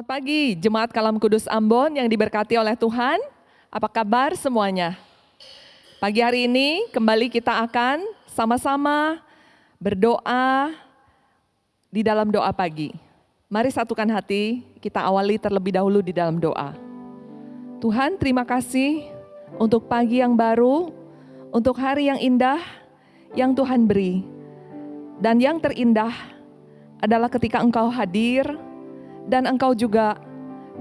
Selamat pagi, Jemaat Kalam Kudus Ambon yang diberkati oleh Tuhan. Apa kabar semuanya? Pagi hari ini kembali kita akan sama-sama berdoa di dalam doa pagi. Mari satukan hati, kita awali terlebih dahulu di dalam doa. Tuhan, terima kasih untuk pagi yang baru, untuk hari yang indah yang Tuhan beri. Dan yang terindah adalah ketika Engkau hadir, dan Engkau juga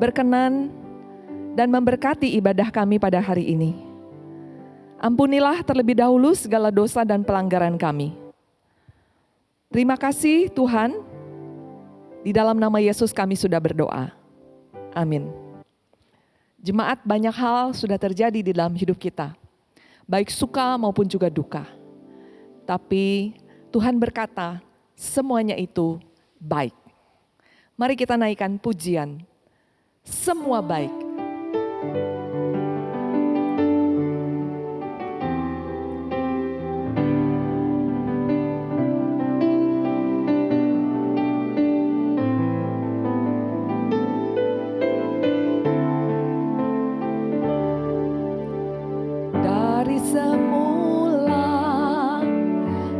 berkenan dan memberkati ibadah kami pada hari ini. Ampunilah terlebih dahulu segala dosa dan pelanggaran kami. Terima kasih Tuhan, di dalam nama Yesus kami sudah berdoa. Amin. Jemaat, banyak hal sudah terjadi di dalam hidup kita, baik suka maupun juga duka. Tapi Tuhan berkata, semuanya itu baik. Mari kita naikkan pujian, semua baik. Dari semula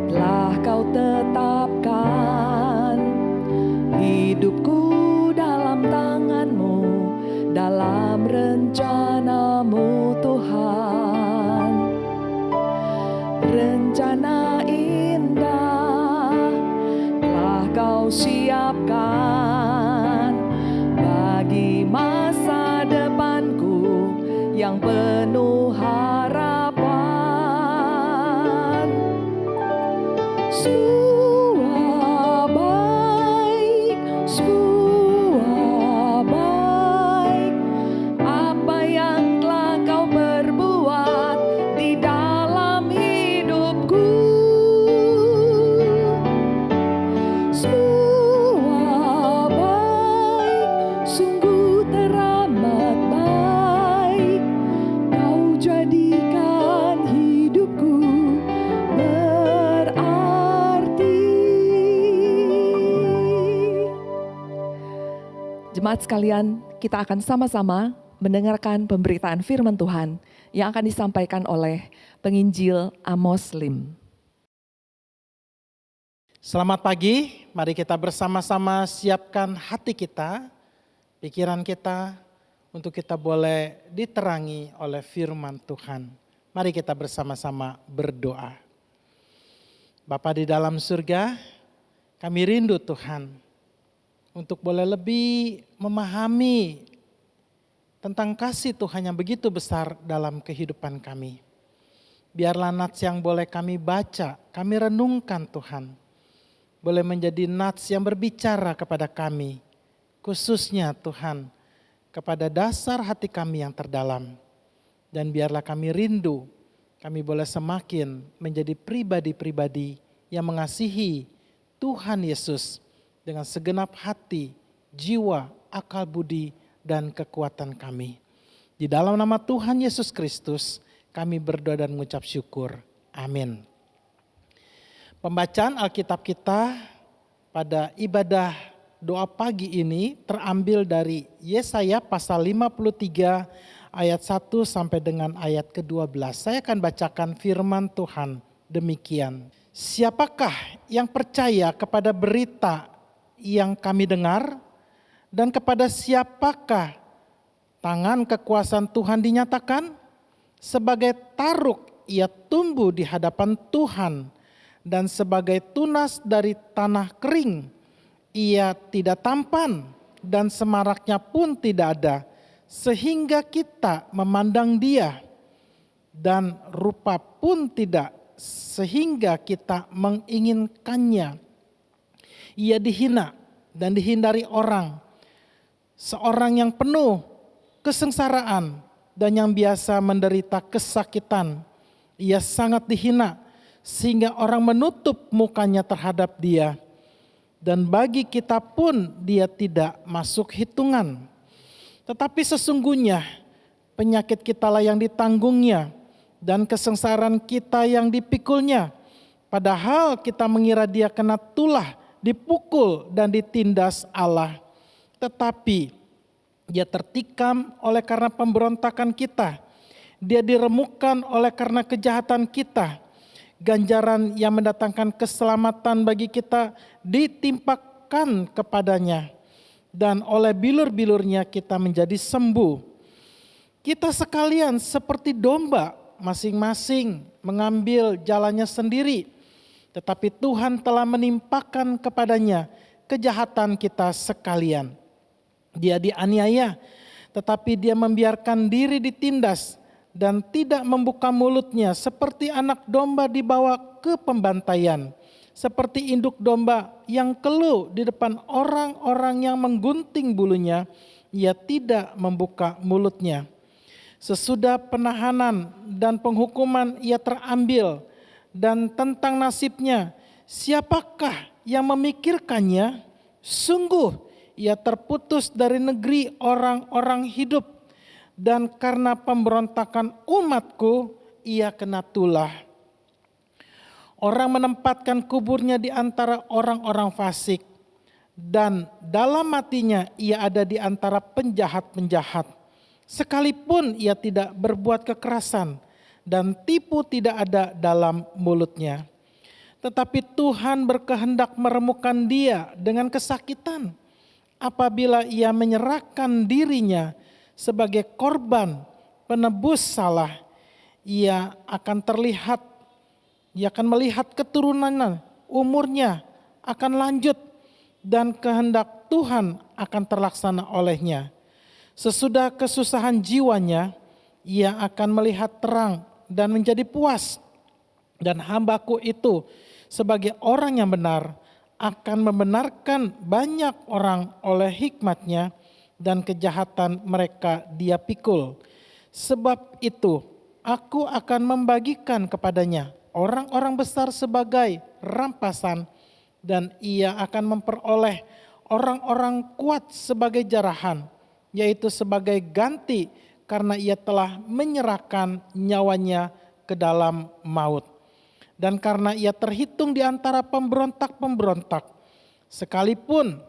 telah Kau tetapkan hidupku dalam tangan-Mu, dalam rencana-Mu Tuhan. Rencana indah telah Kau siapkan bagi masa depanku yang penuh harapan. Jemaat sekalian, kita akan sama-sama mendengarkan pemberitaan firman Tuhan yang akan disampaikan oleh penginjil Amos Lim. Selamat pagi, mari kita bersama-sama siapkan hati kita, pikiran kita, untuk kita boleh diterangi oleh firman Tuhan. Mari kita bersama-sama berdoa. Bapa di dalam surga, kami rindu Tuhan, untuk boleh lebih memahami tentang kasih Tuhan yang begitu besar dalam kehidupan kami. Biarlah nats yang boleh kami baca, kami renungkan Tuhan, boleh menjadi nats yang berbicara kepada kami, khususnya Tuhan, kepada dasar hati kami yang terdalam. Dan biarlah kami rindu, kami boleh semakin menjadi pribadi-pribadi yang mengasihi Tuhan Yesus, dengan segenap hati, jiwa, akal budi, dan kekuatan kami. Di dalam nama Tuhan Yesus Kristus, kami berdoa dan mengucap syukur. Amin. Pembacaan Alkitab kita pada ibadah doa pagi ini terambil dari Yesaya pasal 53 ayat 1 sampai dengan ayat ke-12. Saya akan bacakan firman Tuhan demikian. Siapakah yang percaya kepada berita yang kami dengar, dan kepada siapakah tangan kekuasaan Tuhan dinyatakan? Sebagai taruk ia tumbuh di hadapan Tuhan, dan sebagai tunas dari tanah kering ia tidak tampan, dan semaraknya pun tidak ada, sehingga kita memandang dia, dan rupa pun tidak, sehingga kita menginginkannya. Ia dihina dan dihindari orang, seorang yang penuh kesengsaraan dan yang biasa menderita kesakitan. Ia sangat dihina sehingga orang menutup mukanya terhadap dia. Dan bagi kita pun dia tidak masuk hitungan. Tetapi sesungguhnya penyakit kitalah yang ditanggungnya dan kesengsaraan kita yang dipikulnya. Padahal kita mengira dia kena tulah, dipukul dan ditindas Allah. Tetapi Dia tertikam oleh karena pemberontakan kita. Dia diremukkan oleh karena kejahatan kita. Ganjaran yang mendatangkan keselamatan bagi kita ditimpakan kepadanya. Dan oleh bilur-bilurnya kita menjadi sembuh. Kita sekalian seperti domba, masing-masing mengambil jalannya sendiri. Tetapi Tuhan telah menimpakan kepadanya kejahatan kita sekalian. Dia dianiaya, tetapi dia membiarkan diri ditindas dan tidak membuka mulutnya, seperti anak domba dibawa ke pembantaian, seperti induk domba yang keluh di depan orang-orang yang menggunting bulunya, ia tidak membuka mulutnya. Sesudah penahanan dan penghukuman ia terambil, dan tentang nasibnya, siapakah yang memikirkannya? Sungguh ia terputus dari negeri orang-orang hidup, dan karena pemberontakan umatku ia kena tulah. Orang menempatkan kuburnya di antara orang-orang fasik, dan dalam matinya ia ada di antara penjahat-penjahat. Sekalipun ia tidak berbuat kekerasan, dan tipu tidak ada dalam mulutnya. Tetapi Tuhan berkehendak meremukkan dia dengan kesakitan, apabila ia menyerahkan dirinya sebagai korban penebus salah. Ia akan melihat keturunannya, umurnya akan lanjut, dan kehendak Tuhan akan terlaksana olehnya. Sesudah kesusahan jiwanya, ia akan melihat terang dan menjadi puas. Dan hambaku itu sebagai orang yang benar akan membenarkan banyak orang oleh hikmatnya, dan kejahatan mereka dia pikul. Sebab itu aku akan membagikan kepadanya orang-orang besar sebagai rampasan, dan ia akan memperoleh orang-orang kuat sebagai jarahan, yaitu sebagai ganti karena ia telah menyerahkan nyawanya ke dalam maut. Dan karena ia terhitung di antara pemberontak-pemberontak, sekalipun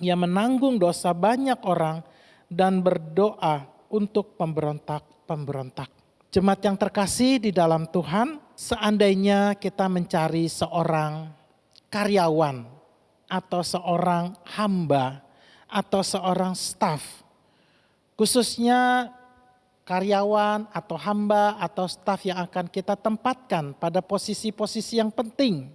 ia menanggung dosa banyak orang dan berdoa untuk pemberontak-pemberontak. Jemaat yang terkasih di dalam Tuhan, seandainya kita mencari seorang karyawan atau seorang hamba atau seorang staf, khususnya karyawan atau hamba atau staf yang akan kita tempatkan pada posisi-posisi yang penting,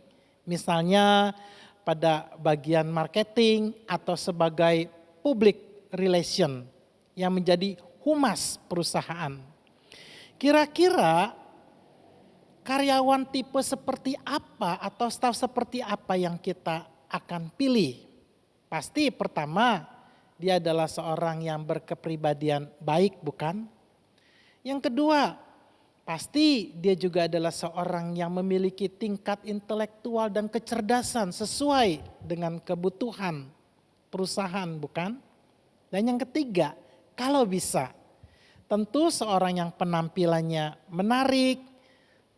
misalnya pada bagian marketing atau sebagai public relation yang menjadi humas perusahaan. Kira-kira karyawan tipe seperti apa atau staf seperti apa yang kita akan pilih? Pasti pertama, dia adalah seorang yang berkepribadian baik, bukan? Yang kedua, pasti dia juga adalah seorang yang memiliki tingkat intelektual dan kecerdasan sesuai dengan kebutuhan perusahaan, bukan? Dan yang ketiga, kalau bisa, tentu seorang yang penampilannya menarik,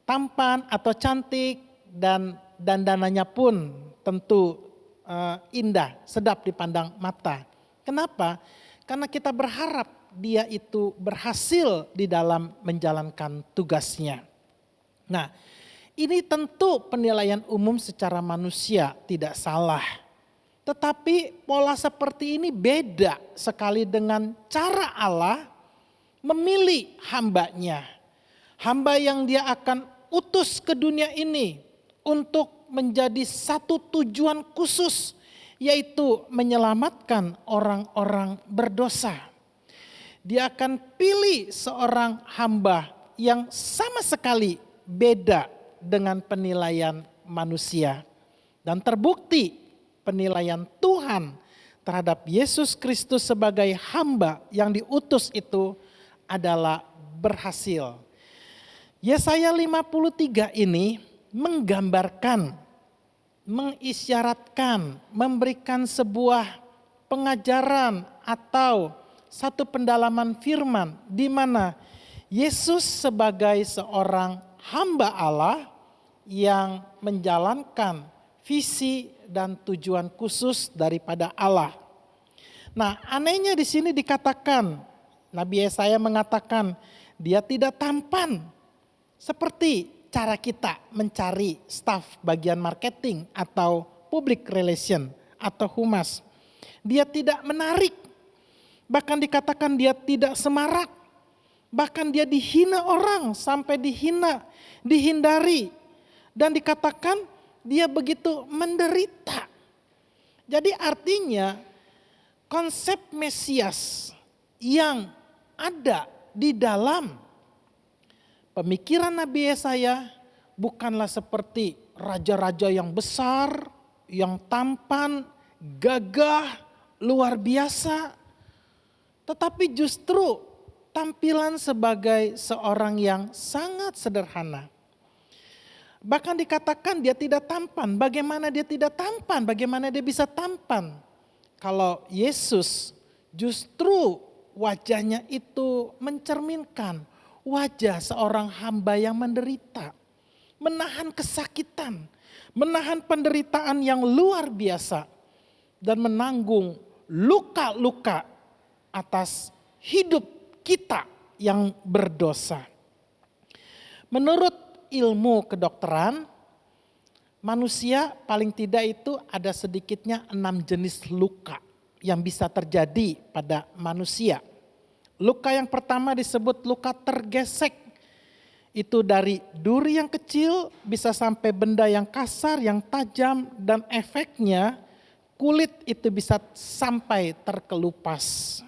tampan atau cantik, dan dandanannya pun tentu indah, sedap dipandang mata. Kenapa? Karena kita berharap dia itu berhasil di dalam menjalankan tugasnya. Nah, ini tentu penilaian umum secara manusia tidak salah. Tetapi pola seperti ini beda sekali dengan cara Allah memilih hambanya. Hamba yang dia akan utus ke dunia ini untuk menjadi satu tujuan khusus, yaitu menyelamatkan orang-orang berdosa. Dia akan pilih seorang hamba yang sama sekali beda dengan penilaian manusia. Dan terbukti penilaian Tuhan terhadap Yesus Kristus sebagai hamba yang diutus itu adalah berhasil. Yesaya 53 ini menggambarkan, mengisyaratkan, memberikan sebuah pengajaran atau satu pendalaman firman di mana Yesus sebagai seorang hamba Allah yang menjalankan visi dan tujuan khusus daripada Allah. Nah, anehnya di sini dikatakan, Nabi Yesaya mengatakan dia tidak tampan seperti cara kita mencari staf bagian marketing atau public relation atau humas. Dia tidak menarik, bahkan dikatakan dia tidak semarak, bahkan dia dihina orang sampai dihindari, dan dikatakan dia begitu menderita. Jadi artinya konsep Mesias yang ada di dalam pemikiran Nabi Yesaya bukanlah seperti raja-raja yang besar, yang tampan, gagah, luar biasa, tetapi justru tampilan sebagai seorang yang sangat sederhana. Bahkan dikatakan dia tidak tampan. Bagaimana dia tidak tampan? Bagaimana dia bisa tampan? Kalau Yesus justru wajahnya itu mencerminkan wajah seorang hamba yang menderita, menahan kesakitan, menahan penderitaan yang luar biasa, dan menanggung luka-luka atas hidup kita yang berdosa. Menurut ilmu kedokteran, manusia paling tidak itu ada sedikitnya 6 jenis luka yang bisa terjadi pada manusia. Luka yang pertama disebut luka tergesek. Itu dari duri yang kecil bisa sampai benda yang kasar, yang tajam, dan efeknya kulit itu bisa sampai terkelupas.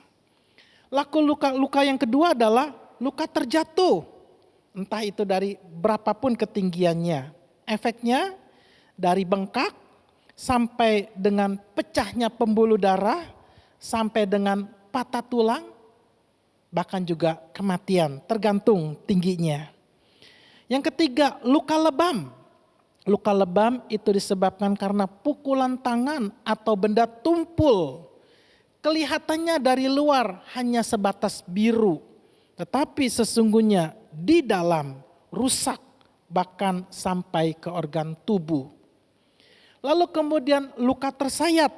Lalu luka yang kedua adalah luka terjatuh. Entah itu dari berapapun ketinggiannya. Efeknya dari bengkak sampai dengan pecahnya pembuluh darah, sampai dengan patah tulang, bahkan juga kematian, tergantung tingginya. Yang ketiga, luka lebam. Luka lebam itu disebabkan karena pukulan tangan atau benda tumpul. Kelihatannya dari luar hanya sebatas biru, tetapi sesungguhnya di dalam rusak, bahkan sampai ke organ tubuh. Lalu kemudian luka tersayat.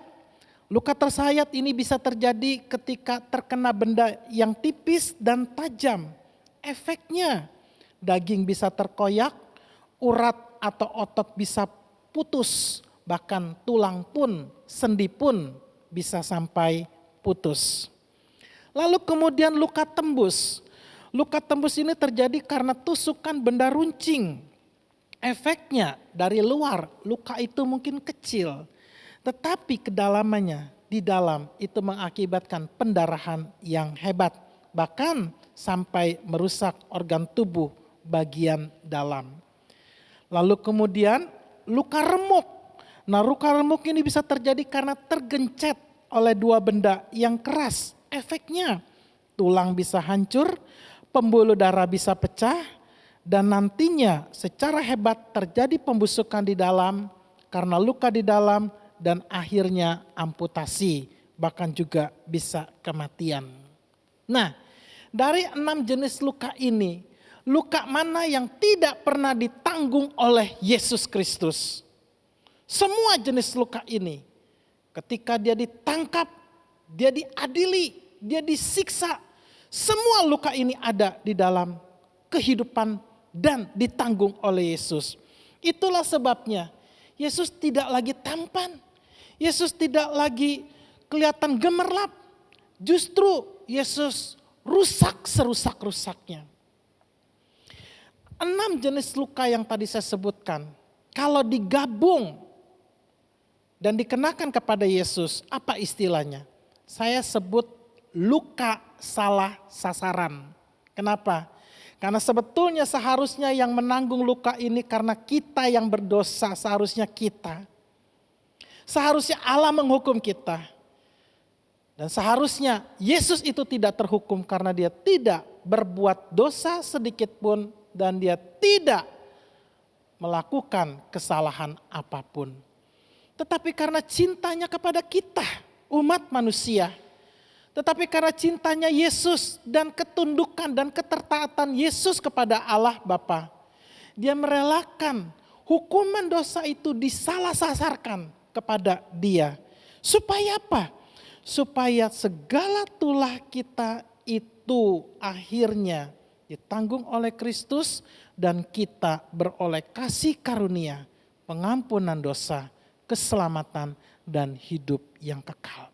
Luka tersayat ini bisa terjadi ketika terkena benda yang tipis dan tajam. Efeknya daging bisa terkoyak, urat atau otot bisa putus, bahkan tulang pun, sendi pun bisa sampai putus. Lalu kemudian luka tembus. Luka tembus ini terjadi karena tusukan benda runcing. Efeknya dari luar, luka itu mungkin kecil, tetapi kedalamannya di dalam itu mengakibatkan pendarahan yang hebat, bahkan sampai merusak organ tubuh bagian dalam. Lalu kemudian luka remuk. Nah, luka remuk ini bisa terjadi karena tergencet oleh dua benda yang keras. Efeknya tulang bisa hancur, pembuluh darah bisa pecah, dan nantinya secara hebat terjadi pembusukan di dalam karena luka di dalam, dan akhirnya amputasi, bahkan juga bisa kematian. Nah, dari 6 jenis luka ini, luka mana yang tidak pernah ditanggung oleh Yesus Kristus? Semua jenis luka ini, ketika dia ditangkap, dia diadili, dia disiksa, semua luka ini ada di dalam kehidupan dan ditanggung oleh Yesus. Itulah sebabnya Yesus tidak lagi tampan. Yesus tidak lagi kelihatan gemerlap. Justru Yesus rusak serusak-rusaknya. 6 jenis luka yang tadi saya sebutkan, kalau digabung dan dikenakan kepada Yesus, apa istilahnya? Saya sebut luka salah sasaran. Kenapa? Karena sebetulnya seharusnya yang menanggung luka ini karena kita yang berdosa, seharusnya kita. Seharusnya Allah menghukum kita. Dan seharusnya Yesus itu tidak terhukum karena dia tidak berbuat dosa sedikit pun dan dia tidak melakukan kesalahan apapun. Tetapi karena cintanya kepada kita, umat manusia, tetapi karena cintanya Yesus dan ketundukan dan ketertaatan Yesus kepada Allah Bapa, dia merelakan hukuman dosa itu disalah-sasarkan kepada dia. Supaya apa? supaya segala tulah kita itu akhirnya ditanggung oleh Kristus dan kita beroleh kasih karunia, pengampunan dosa, keselamatan, dan hidup yang kekal.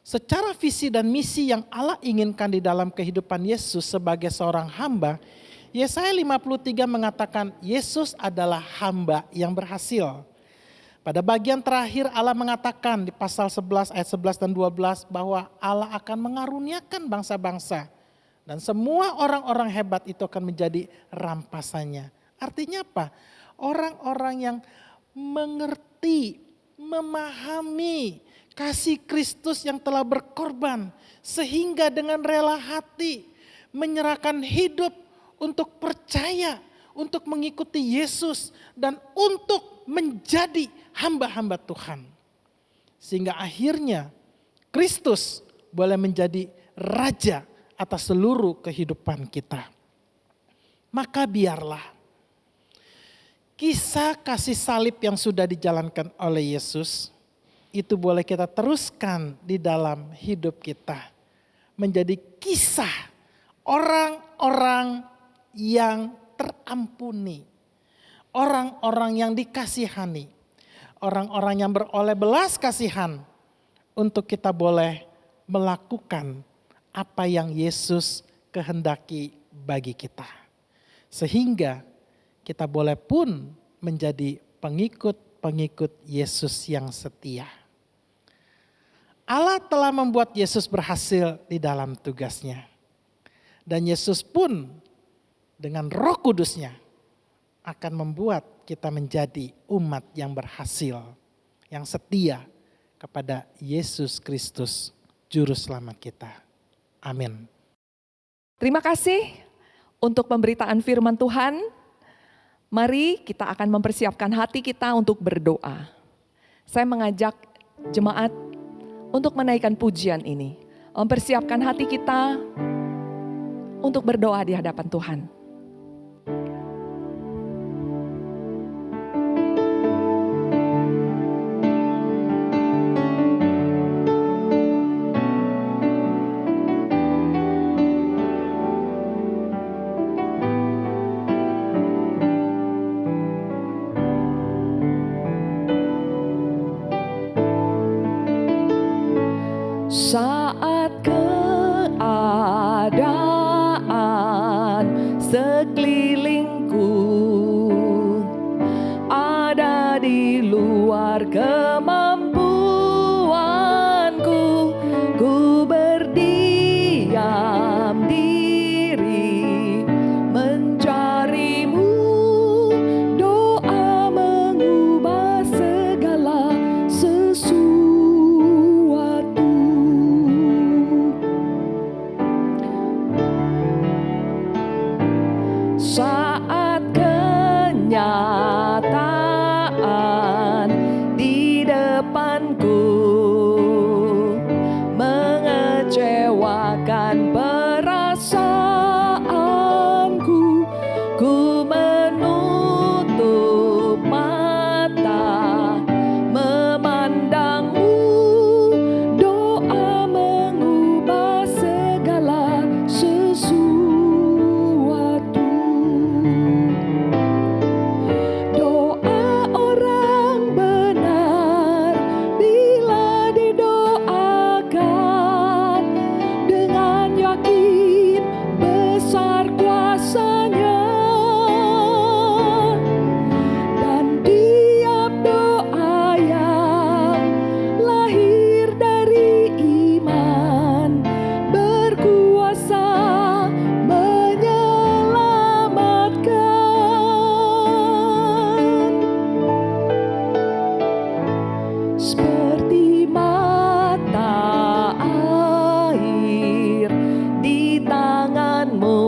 Secara visi dan misi yang Allah inginkan di dalam kehidupan Yesus sebagai seorang hamba, Yesaya 53 mengatakan Yesus adalah hamba yang berhasil. Pada bagian terakhir Allah mengatakan di pasal 11 ayat 11 dan 12 bahwa Allah akan mengaruniakan bangsa-bangsa. Dan semua orang-orang hebat itu akan menjadi rampasannya. Artinya apa? Orang-orang yang mengerti, memahami kasih Kristus yang telah berkorban. Sehingga dengan rela hati menyerahkan hidup untuk percaya, untuk mengikuti Yesus. Dan untuk menjadi hamba-hamba Tuhan. Sehingga akhirnya Kristus boleh menjadi raja atas seluruh kehidupan kita. Maka biarlah kisah kasih salib yang sudah dijalankan oleh Yesus itu boleh kita teruskan di dalam hidup kita. Menjadi kisah orang-orang yang terampuni. Orang-orang yang dikasihani. Orang-orang yang beroleh belas kasihan. Untuk kita boleh melakukan apa yang Yesus kehendaki bagi kita. Sehingga kita boleh pun menjadi pengikut-pengikut Yesus yang setia. Allah telah membuat Yesus berhasil di dalam tugasnya. Dan Yesus pun dengan Roh Kudusnya akan membuat kita menjadi umat yang berhasil, yang setia kepada Yesus Kristus, Juru Selamat kita. Amin. Terima kasih untuk pemberitaan firman Tuhan. Mari kita akan mempersiapkan hati kita untuk berdoa. Saya mengajak jemaat untuk menaikkan pujian ini. Mempersiapkan hati kita untuk berdoa di hadapan Tuhan. Saat keadaan sekelilingku ada di luar kemampuanku, ku berdiam diri mencarimu, doa mengubah segala sesuatu. Saat kenyataan di depanku mengecewakan perasaanku, ku menutup mata memandangmu, doa mengubah segala sesuatu. Doa orang benar bila didoakan dengan yakin besar kuasanya, dan tiap doa yang lahir dari iman berkuasa menyelamatkan. Seperti mata air di tanganmu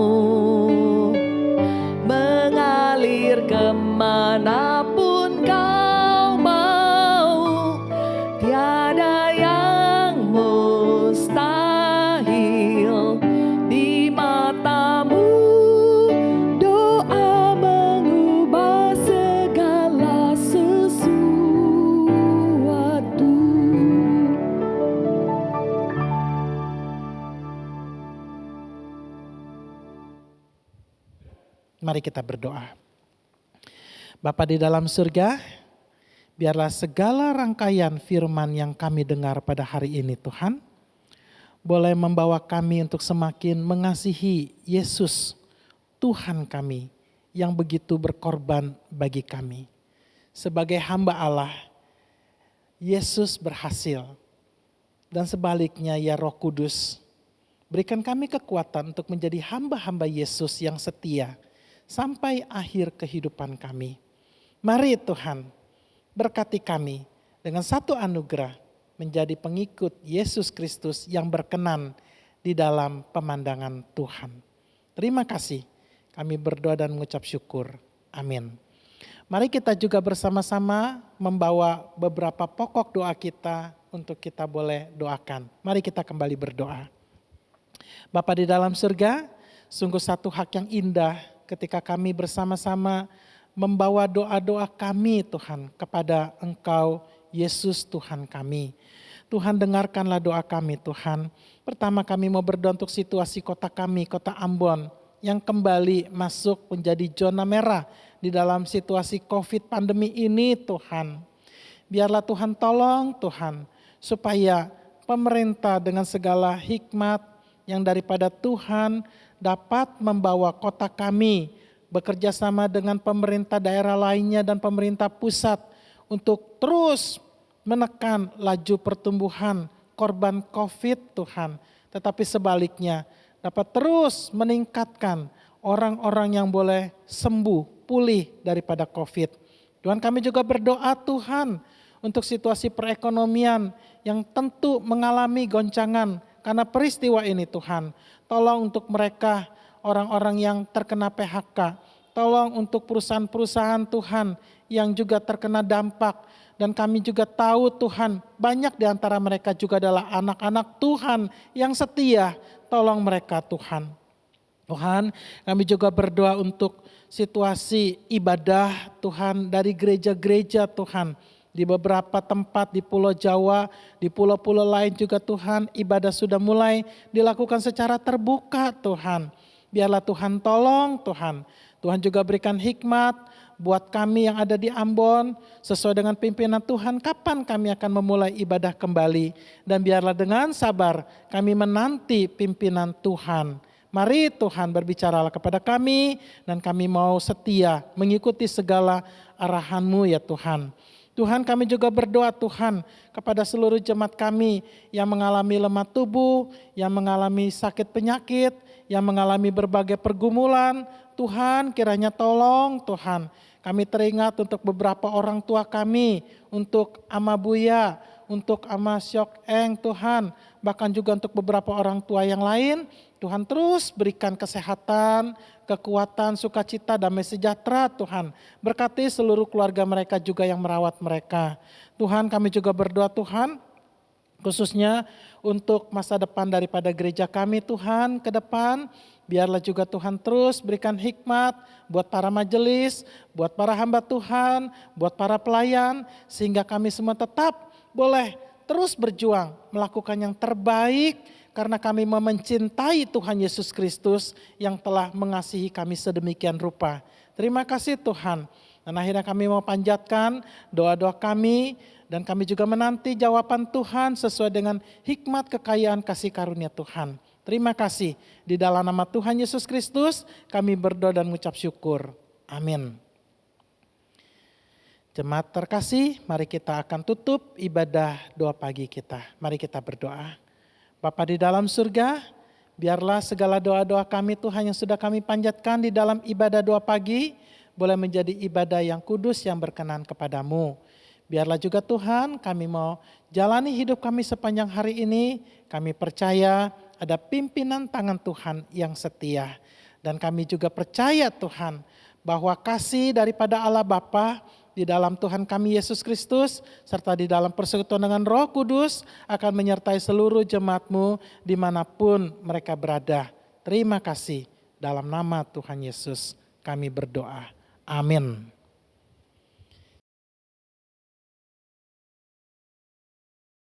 mengalir kemanapun kau mau, tiada yang mustahil di matamu, doa mengubah segala sesuatu. Mari kita berdoa. Bapa di dalam surga, biarlah segala rangkaian firman yang kami dengar pada hari ini Tuhan, boleh membawa kami untuk semakin mengasihi Yesus, Tuhan kami, yang begitu berkorban bagi kami. Sebagai hamba Allah, Yesus berhasil. Dan sebaliknya ya Roh Kudus, berikan kami kekuatan untuk menjadi hamba-hamba Yesus yang setia sampai akhir kehidupan kami. Mari Tuhan, berkati kami dengan satu anugerah menjadi pengikut Yesus Kristus yang berkenan di dalam pemandangan Tuhan. Terima kasih, kami berdoa dan mengucap syukur. Amin. Mari kita juga bersama-sama membawa beberapa pokok doa kita untuk kita boleh doakan. Mari kita kembali berdoa. Bapa di dalam surga, sungguh satu hak yang indah ketika kami bersama-sama membawa doa-doa kami Tuhan kepada Engkau Yesus Tuhan kami. Tuhan dengarkanlah doa kami Tuhan. Pertama kami mau berdoa untuk situasi kota kami, kota Ambon yang kembali masuk menjadi zona merah di dalam situasi COVID pandemi ini Tuhan. Biarlah Tuhan tolong Tuhan supaya pemerintah dengan segala hikmat yang daripada Tuhan dapat membawa kota kami bekerja sama dengan pemerintah daerah lainnya dan pemerintah pusat untuk terus menekan laju pertumbuhan korban COVID Tuhan. Tetapi sebaliknya dapat terus meningkatkan orang-orang yang boleh sembuh, pulih daripada COVID. Tuhan kami juga berdoa Tuhan untuk situasi perekonomian yang tentu mengalami goncangan karena peristiwa ini Tuhan. Tolong untuk mereka orang-orang yang terkena PHK. Tolong untuk perusahaan-perusahaan Tuhan yang juga terkena dampak. Dan kami juga tahu Tuhan banyak di antara mereka juga adalah anak-anak Tuhan yang setia. Tolong mereka Tuhan. Tuhan kami juga berdoa untuk situasi ibadah Tuhan dari gereja-gereja Tuhan. Di beberapa tempat di Pulau Jawa, di pulau-pulau lain juga Tuhan ibadah sudah mulai dilakukan secara terbuka Tuhan. Biarlah Tuhan tolong Tuhan. Tuhan juga berikan hikmat buat kami yang ada di Ambon sesuai dengan pimpinan Tuhan kapan kami akan memulai ibadah kembali. Dan biarlah dengan sabar kami menanti pimpinan Tuhan. Mari Tuhan berbicaralah kepada kami dan kami mau setia mengikuti segala arahan-Mu ya Tuhan. Tuhan kami juga berdoa Tuhan kepada seluruh jemaat kami yang mengalami lemah tubuh, yang mengalami sakit penyakit, yang mengalami berbagai pergumulan. Tuhan kiranya tolong Tuhan. Kami teringat untuk beberapa orang tua kami, untuk Ama Buya, untuk Ama Syok Eng Tuhan. Bahkan juga untuk beberapa orang tua yang lain. Tuhan terus berikan kesehatan, kekuatan, sukacita, damai sejahtera Tuhan. Berkati seluruh keluarga mereka juga yang merawat mereka. Tuhan kami juga berdoa Tuhan, khususnya untuk masa depan daripada gereja kami Tuhan ke depan. Biarlah juga Tuhan terus berikan hikmat buat para majelis, buat para hamba Tuhan, buat para pelayan. Sehingga kami semua tetap boleh terus berjuang melakukan yang terbaik. Karena kami mencintai Tuhan Yesus Kristus yang telah mengasihi kami sedemikian rupa. Terima kasih Tuhan. Dan akhirnya kami mau panjatkan doa-doa kami. Dan kami juga menanti jawaban Tuhan sesuai dengan hikmat kekayaan kasih karunia Tuhan. Terima kasih. Di dalam nama Tuhan Yesus Kristus kami berdoa dan mengucap syukur. Amin. Jemaat terkasih, mari kita akan tutup ibadah doa pagi kita. Mari kita berdoa. Bapa di dalam surga, biarlah segala doa-doa kami Tuhan yang sudah kami panjatkan di dalam ibadah doa pagi, boleh menjadi ibadah yang kudus yang berkenan kepadamu. Biarlah juga Tuhan kami mau jalani hidup kami sepanjang hari ini, kami percaya ada pimpinan tangan Tuhan yang setia. Dan kami juga percaya Tuhan bahwa kasih daripada Allah Bapa di dalam Tuhan kami Yesus Kristus, serta di dalam persekutuan dengan Roh Kudus akan menyertai seluruh jemaat-Mu dimanapun mereka berada. Terima kasih dalam nama Tuhan Yesus kami berdoa. Amin.